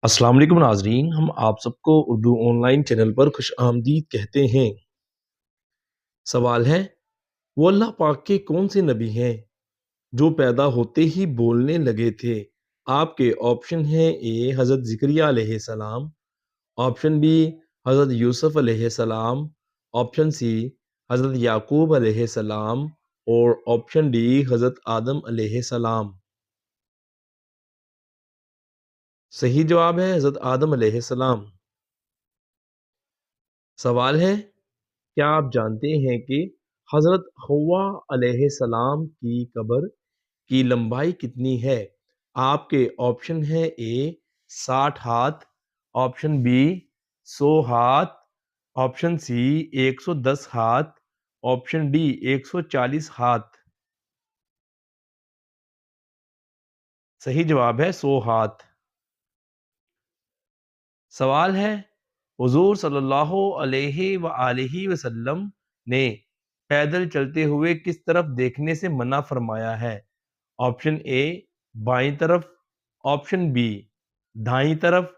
अस्सलाम वालेकुम नाज़रीन, हम आप सबको उर्दू ऑनलाइन चैनल पर खुश आमदीद कहते हैं। सवाल है, वो अल्लाह पाक के कौन से नबी हैं जो पैदा होते ही बोलने लगे थे? आपके ऑप्शन हैं ए हज़रत ज़िकरिया अलैहिस्सलाम, ऑप्शन बी हज़रत यूसुफ अलैहिस्सलाम, ऑप्शन सी हज़रत याकूब अलैहिस्सलाम और ऑप्शन डी हज़रत आदम अलैहिस्सलाम। सही जवाब है हज़रत आदम अलैहिस्सलाम। सवाल है, क्या आप जानते हैं कि हज़रत हव्वा अलैहिस्सलाम की कब्र की लंबाई कितनी है? आपके ऑप्शन है ए 60 हाथ, ऑप्शन बी 100 हाथ, ऑप्शन सी 110 हाथ, ऑप्शन डी 140 हाथ। सही जवाब है 100 हाथ। सवाल है, हुज़ूर सल्लल्लाहु अलैहि व आलिहि वसल्लम ने पैदल चलते हुए किस तरफ देखने से मना फरमाया है? ऑप्शन ए बाईं तरफ, ऑप्शन बी दाईं तरफ,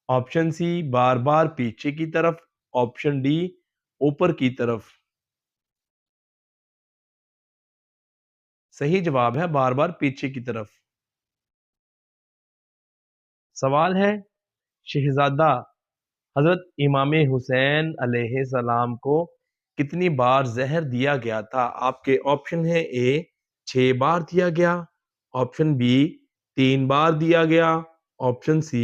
ऑप्शन सी बार बार पीछे की तरफ, ऑप्शन डी ऊपर की तरफ। सही जवाब है बार बार पीछे की तरफ। सवाल है, शहजादा हजरत इमाम हुसैन अलैहिस्सलाम को कितनी बार जहर दिया गया था? आपके ऑप्शन है ए 6 बार दिया गया, ऑप्शन बी 3 बार दिया गया, ऑप्शन सी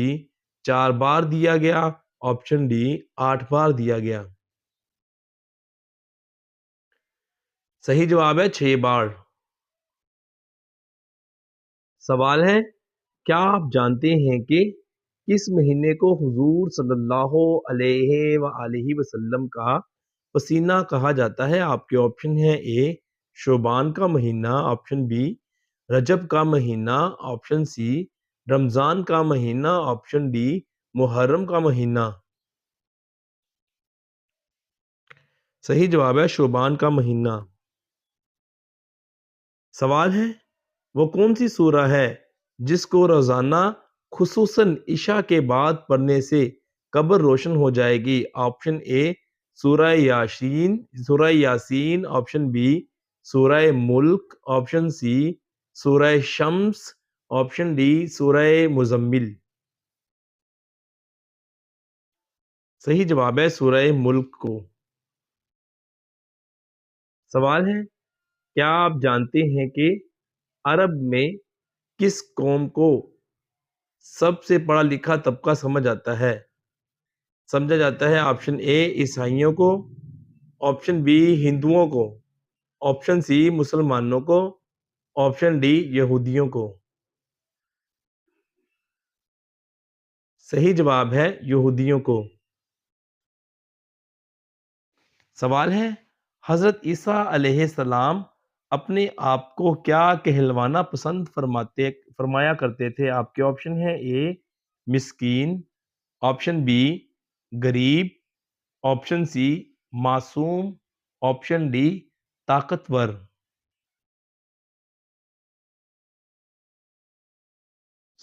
4 बार दिया गया, ऑप्शन डी 8 बार दिया गया। सही जवाब है 6 बार। सवाल है, क्या आप जानते हैं कि किस महीने को हुजूर सल्लल्लाहु अलैहि व आलिहि वसल्लम का पसीना कहा जाता है? आपके ऑप्शन है ए शोबान का महीना, ऑप्शन बी रजब का महीना, ऑप्शन सी रमजान का महीना, ऑप्शन डी मुहर्रम का महीना। सही जवाब है शोबान का महीना। सवाल है, वो कौन सी सूरह है जिसको रोजाना खुसूसन इशा के बाद पढ़ने से कब्र रोशन हो जाएगी? ऑप्शन ए सूरह यासीन, ऑप्शन बी सूरह मुल्क, ऑप्शन सी सूरह शम्स, ऑप्शन डी सूरह मुजम्मिल। सही जवाब है सूरह मुल्क को। सवाल है, क्या आप जानते हैं कि अरब में किस कौम को सबसे पढ़ा लिखा तबका समझा जाता है? ऑप्शन ए ईसाइयों को, ऑप्शन बी हिंदुओं को, ऑप्शन सी मुसलमानों को, ऑप्शन डी यहूदियों को। सही जवाब है यहूदियों को। सवाल है, हजरत ईसा अलैहिस्सलाम अपने आप को क्या कहलवाना पसंद फरमाया करते थे? आपके ऑप्शन है ए मिस्कीन, ऑप्शन बी गरीब, ऑप्शन सी मासूम, ऑप्शन डी ताकतवर।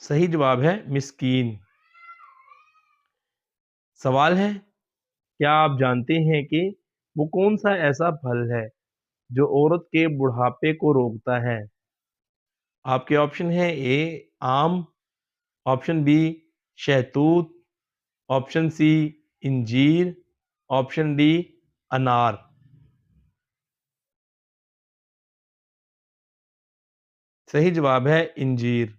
सही जवाब है मिस्कीन। सवाल है, क्या आप जानते हैं कि वो कौन सा ऐसा फल है जो औरत के बुढ़ापे को रोकता है? आपके ऑप्शन है ए आम, ऑप्शन बी शहतूत, ऑप्शन सी इंजीर, ऑप्शन डी अनार। सही जवाब है इंजीर।